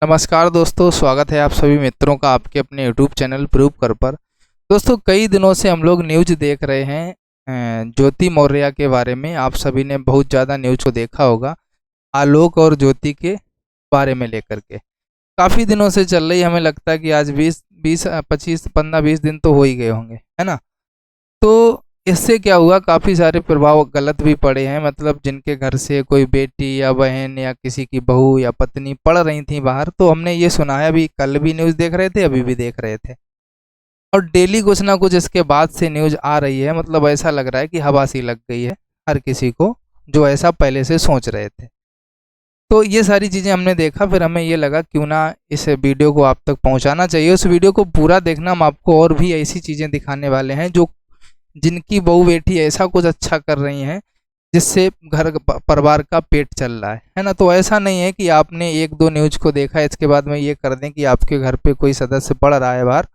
नमस्कार दोस्तों, स्वागत है आप सभी मित्रों का आपके अपने यूट्यूब चैनल प्रूव कर पर। दोस्तों, कई दिनों से हम लोग न्यूज़ देख रहे हैं ज्योति मौर्य के बारे में। आप सभी ने बहुत ज़्यादा न्यूज़ को देखा होगा आलोक और ज्योति के बारे में लेकर के। काफ़ी दिनों से चल रही, हमें लगता है कि आज 20 दिन तो हो ही गए होंगे, है ना। तो इससे क्या हुआ, काफ़ी सारे प्रभाव गलत भी पड़े हैं। मतलब जिनके घर से कोई बेटी या बहन या किसी की बहू या पत्नी पढ़ रही थी बाहर, तो हमने ये सुना है, अभी कल भी न्यूज़ देख रहे थे, अभी भी देख रहे थे, और डेली कुछ ना कुछ इसके बाद से न्यूज़ आ रही है। मतलब ऐसा लग रहा है कि हवा सी लग गई है हर किसी को, जो ऐसा पहले से सोच रहे थे। तो ये सारी चीज़ें हमने देखा, फिर हमें ये लगा क्यों ना इस वीडियो को आप तक पहुंचाना चाहिए। उस वीडियो को पूरा देखना, हम आपको और भी ऐसी चीज़ें दिखाने वाले हैं जो जिनकी बहू बेटी ऐसा कुछ अच्छा कर रही हैं जिससे घर परिवार का पेट चल रहा है ना। तो ऐसा नहीं है कि आपने एक दो न्यूज़ को देखा इसके बाद में ये कर दें कि आपके घर पे कोई सदस्य पढ़ रहा है बाहर,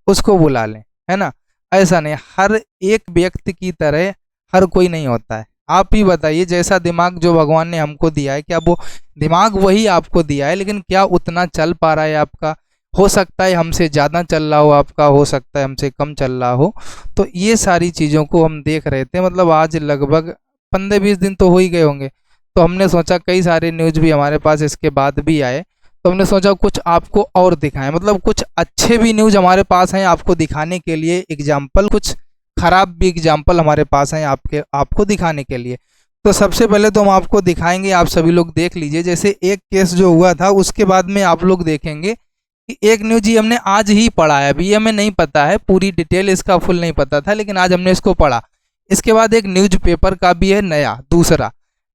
उसको बुला लें, है ना। ऐसा नहीं, हर एक व्यक्ति की तरह हर कोई नहीं होता है। आप ही बताइए, जैसा दिमाग जो भगवान ने हमको दिया है, क्या वो दिमाग वही आपको दिया है, लेकिन क्या उतना चल पा रहा है आपका? हो सकता है हमसे ज़्यादा चल रहा हो आपका, हो सकता है हमसे कम चल रहा हो। तो ये सारी चीज़ों को हम देख रहे थे। मतलब आज लगभग 15-20 दिन तो हो ही गए होंगे। तो हमने सोचा, कई सारे न्यूज़ भी हमारे पास इसके बाद भी आए, तो हमने सोचा कुछ आपको और दिखाएं। मतलब कुछ अच्छे भी न्यूज़ हमारे पास हैं आपको दिखाने के लिए एग्जाम्पल, कुछ ख़राब भी एग्जाम्पल हमारे पास हैं आपको दिखाने के लिए। तो सबसे पहले तो हम आपको दिखाएंगे, आप सभी लोग देख लीजिए। जैसे एक केस जो हुआ था, उसके बाद में आप लोग देखेंगे कि एक न्यूज़ ही हमने आज ही पढ़ा है। अभी ये हमें नहीं पता है, पूरी डिटेल इसका फुल नहीं पता था, लेकिन आज हमने इसको पढ़ा। इसके बाद एक न्यूज़पेपर का भी है नया दूसरा।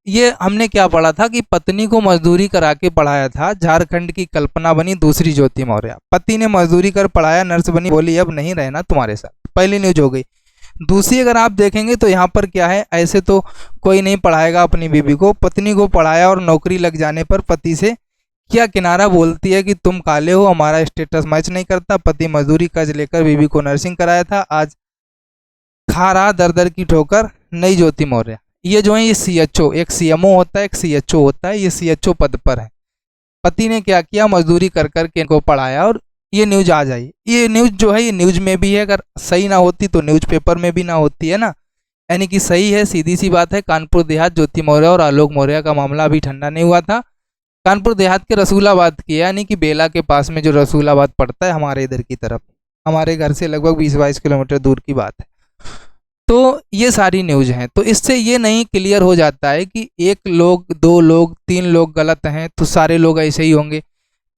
ये हमने क्या पढ़ा था कि पत्नी को मजदूरी करा के पढ़ाया था, झारखंड की कल्पना बनी दूसरी ज्योति मौर्य। पति ने मजदूरी कर पढ़ाया, नर्स बनी, बोली अब नहीं रहना तुम्हारे साथ। पहली न्यूज हो गई। दूसरी अगर आप देखेंगे तो यहाँ पर क्या है, ऐसे तो कोई नहीं पढ़ाएगा अपनी बीवी को। पत्नी को पढ़ाया और नौकरी लग जाने पर पति से क्या किनारा, बोलती है कि तुम काले हो, हमारा स्टेटस मैच नहीं करता। पति मजदूरी कर्ज लेकर बीवी को नर्सिंग कराया था, आज खा रहा दर दर की ठोकर नई ज्योति मौर्य। ये जो है, ये सीएचओ, एक सीएमओ होता है, एक सीएचओ होता है, ये सीएचओ पद पर है। पति ने क्या किया, मजदूरी कर कर के इनको पढ़ाया, और ये न्यूज आ जाए। ये न्यूज जो है, ये न्यूज में भी है, अगर सही ना होती तो न्यूज़पेपर में भी ना होती, है ना। यानी कि सही है, सीधी सी बात है। कानपुर देहात ज्योति मौर्य और आलोक मौर्य का मामला अभी ठंडा नहीं हुआ था। कानपुर देहात के रसूलाबाद की, यानी कि बेला के पास में जो रसूलाबाद पड़ता है हमारे इधर की तरफ, हमारे घर से लगभग 20-22 किलोमीटर दूर की बात है। तो ये सारी न्यूज़ हैं। तो इससे ये नहीं क्लियर हो जाता है कि एक लोग, दो लोग, तीन लोग गलत हैं तो सारे लोग ऐसे ही होंगे,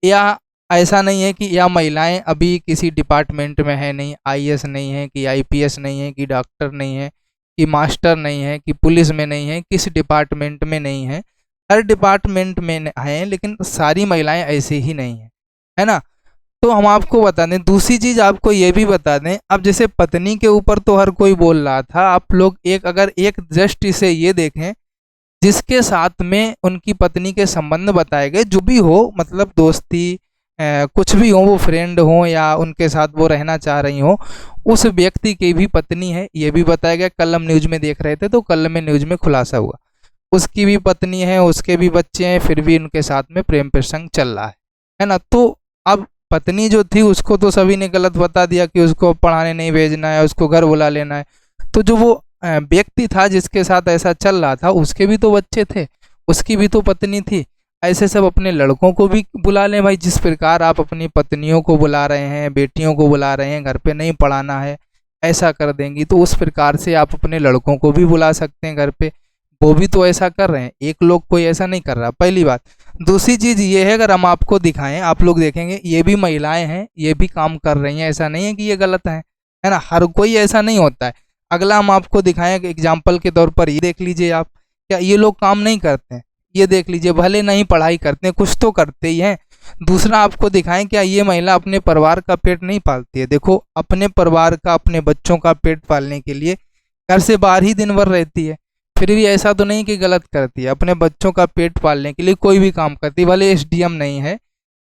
या ऐसा नहीं है कि या महिलाएं अभी किसी डिपार्टमेंट में है नहीं, आईएएस नहीं है, कि आईपीएस नहीं है, कि डॉक्टर नहीं है, कि मास्टर नहीं है, कि पुलिस में नहीं है, किस डिपार्टमेंट में नहीं है। हर डिपार्टमेंट में हैं, लेकिन सारी महिलाएं ऐसे ही नहीं हैं, है ना। तो हम आपको बता दें, दूसरी चीज़ आपको ये भी बता दें, अब जैसे पत्नी के ऊपर तो हर कोई बोल रहा था, आप लोग अगर एक दृष्टि से ये देखें, जिसके साथ में उनकी पत्नी के संबंध बताए गए, जो भी हो, मतलब दोस्ती, कुछ भी हो, वो फ्रेंड हो या उनके साथ वो रहना चाह रही हो, उस व्यक्ति की भी पत्नी है, ये भी बताया गया। कल हम न्यूज़ में देख रहे थे, तो कल में न्यूज़ में खुलासा हुआ, उसकी भी पत्नी है, उसके भी बच्चे हैं, फिर भी उनके साथ में प्रेम प्रसंग चल रहा है ना। तो अब पत्नी जो थी उसको तो सभी ने गलत बता दिया कि उसको पढ़ाने नहीं भेजना है, उसको घर बुला लेना है। तो जो वो व्यक्ति था जिसके साथ ऐसा चल रहा था, उसके भी तो बच्चे थे, उसकी भी तो पत्नी थी। ऐसे सब अपने लड़कों को भी बुला लें भाई। जिस प्रकार आप अपनी पत्नियों को बुला रहे हैं, बेटियों को बुला रहे हैं, घर पे नहीं पढ़ाना है, ऐसा कर देंगी, तो उस प्रकार से आप अपने लड़कों को भी बुला सकते हैं घर पे। वो भी तो ऐसा कर रहे हैं, एक लोग कोई ऐसा नहीं कर रहा, पहली बात। दूसरी चीज़ ये है, अगर हम आपको दिखाएं, आप लोग देखेंगे ये भी महिलाएं हैं, ये भी काम कर रही हैं, ऐसा नहीं है कि ये गलत है ना। हर कोई ऐसा नहीं होता है। अगला हम आपको दिखाएं एग्जाम्पल के तौर पर, ये देख लीजिए आप, क्या ये लोग काम नहीं करते हैं? ये देख लीजिए, भले नहीं पढ़ाई करते हैं, कुछ तो करते ही हैं। दूसरा आपको दिखाएं, क्या ये महिला अपने परिवार का पेट नहीं पालती है? देखो, अपने परिवार का, अपने बच्चों का पेट पालने के लिए घर से बाहर ही दिन भर रहती है, फिर भी ऐसा तो नहीं कि गलत करती है। अपने बच्चों का पेट पालने के लिए कोई भी काम करती है, भले एसडीएम नहीं है,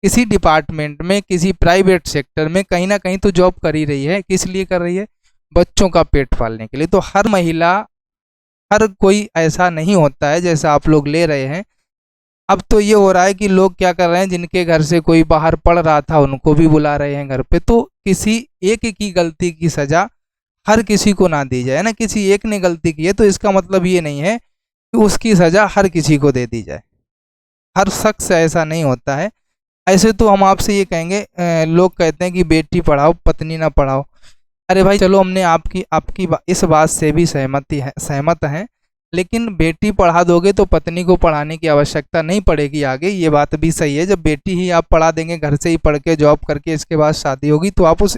किसी डिपार्टमेंट में, किसी प्राइवेट सेक्टर में कहीं ना कहीं तो जॉब कर ही रही है। किस लिए कर रही है? बच्चों का पेट पालने के लिए। तो हर महिला, हर कोई ऐसा नहीं होता है जैसा आप लोग ले रहे हैं। अब तो ये हो रहा है कि लोग क्या कर रहे हैं, जिनके घर से कोई बाहर पढ़ रहा था उनको भी बुला रहे हैं घर पे। तो किसी एक की गलती की सजा हर किसी को ना दी जाए ना, किसी एक ने गलती की है तो इसका मतलब ये नहीं है कि उसकी सजा हर किसी को दे दी जाए। हर शख्स ऐसा नहीं होता है। ऐसे तो हम आपसे ये कहेंगे, लोग कहते हैं कि बेटी पढ़ाओ पत्नी ना पढ़ाओ। अरे भाई चलो, हमने आपकी आपकी इस बात से भी सहमत हैं, लेकिन बेटी पढ़ा दोगे तो पत्नी को पढ़ाने की आवश्यकता नहीं पड़ेगी आगे। ये बात भी सही है, जब बेटी ही आप पढ़ा देंगे, घर से ही पढ़ के जॉब करके इसके बाद शादी होगी तो आप उस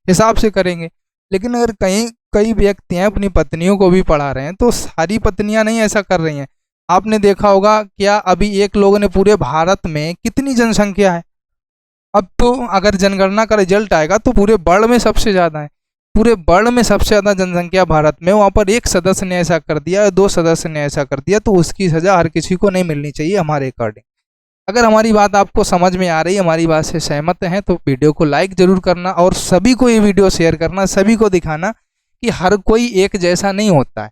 हिसाब से करेंगे। लेकिन अगर कई व्यक्ति हैं अपनी पत्नियों को भी पढ़ा रहे हैं, तो सारी पत्नियां नहीं ऐसा कर रही हैं। आपने देखा होगा, क्या अभी एक लोगों ने पूरे भारत में कितनी जनसंख्या है? अब तो अगर जनगणना का रिजल्ट आएगा तो पूरे वर्ल्ड में सबसे ज़्यादा है। पूरे वर्ल्ड में सबसे ज़्यादा जनसंख्या भारत में, वहाँ पर एक सदस्य ने ऐसा कर दिया, 2 सदस्य ने ऐसा कर दिया, तो उसकी सज़ा हर किसी को नहीं मिलनी चाहिए हमारे अकॉर्डिंग। अगर हमारी बात आपको समझ में आ रही है, हमारी बात से सहमत हैं, तो वीडियो को लाइक ज़रूर करना और सभी को ये वीडियो शेयर करना, सभी को दिखाना कि हर कोई एक जैसा नहीं होता है।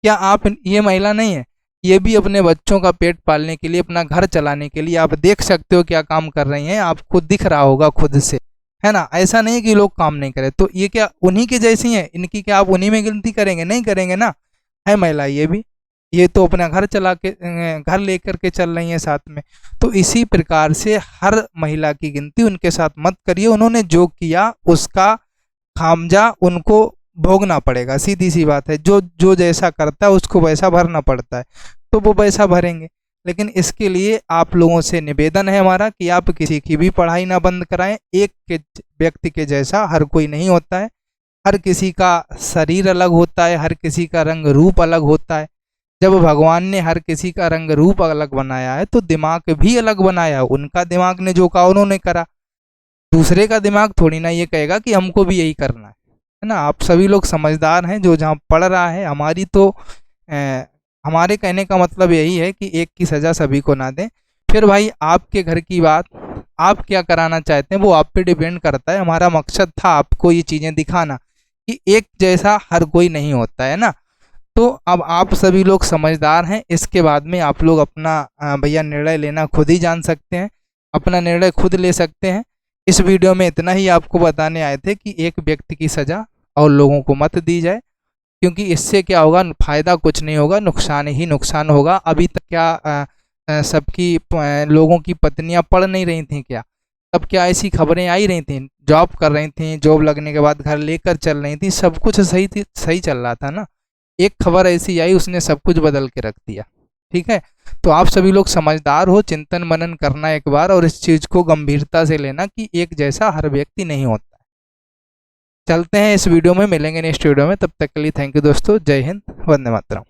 क्या आप ये महिला नहीं है, ये भी अपने बच्चों का पेट पालने के लिए, अपना घर चलाने के लिए आप देख सकते हो क्या काम कर रही हैं, आपको दिख रहा होगा खुद से, है ना? ऐसा नहीं कि लोग काम नहीं करें। तो ये क्या उन्हीं के जैसी हैं? इनकी क्या आप उन्हीं में गिनती करेंगे? नहीं करेंगे ना। है महिला ये भी, ये तो अपना घर चला के घर लेकर के चल रही हैं साथ में। तो इसी प्रकार से हर महिला की गिनती उनके साथ मत करिए। उन्होंने जो किया उसका खामजा उनको भोगना पड़ेगा, सीधी सी बात है। जो जो जैसा करता है उसको वैसा भरना पड़ता है, तो वो वैसा भरेंगे। लेकिन इसके लिए आप लोगों से निवेदन है हमारा कि आप किसी की भी पढ़ाई ना बंद कराएं। एक के व्यक्ति के जैसा हर कोई नहीं होता है, हर किसी का शरीर अलग होता है, हर किसी का रंग रूप अलग होता है। जब भगवान ने हर किसी का रंग रूप अलग बनाया है तो दिमाग भी अलग बनाया है। उनका दिमाग ने जो कहा उन्होंने करा, दूसरे का दिमाग थोड़ी ना ये कहेगा कि हमको भी यही करना है ना? आप सभी लोग समझदार हैं, जो जहाँ पढ़ रहा है। हमारी तो हमारे कहने का मतलब यही है कि एक की सज़ा सभी को ना दें। फिर भाई आपके घर की बात, आप क्या कराना चाहते हैं वो आप पे डिपेंड करता है। हमारा मकसद था आपको ये चीज़ें दिखाना कि एक जैसा हर कोई नहीं होता है ना। तो अब आप सभी लोग समझदार हैं, इसके बाद में आप लोग अपना भैया निर्णय लेना खुद ही जान सकते हैं, अपना निर्णय खुद ले सकते हैं। इस वीडियो में इतना ही आपको बताने आए थे कि एक व्यक्ति की सज़ा और लोगों को मत दी जाए, क्योंकि इससे क्या होगा, फ़ायदा कुछ नहीं होगा, नुकसान ही नुकसान होगा। अभी तक क्या सबकी लोगों की पत्नियां पढ़ नहीं रही थीं क्या? तब क्या ऐसी खबरें आई रही थीं? जॉब कर रही थीं, जॉब लगने के बाद घर लेकर चल रही थी, सब कुछ सही चल रहा था ना। एक खबर ऐसी आई, उसने सब कुछ बदल के रख दिया। ठीक है, तो आप सभी लोग समझदार हो, चिंतन मनन करना एक बार और इस चीज़ को गंभीरता से लेना कि एक जैसा हर व्यक्ति नहीं होता। चलते हैं इस वीडियो में, मिलेंगे नेक्स्ट वीडियो में। तब तक के लिए थैंक यू दोस्तों, जय हिंद, वंदे मातरम।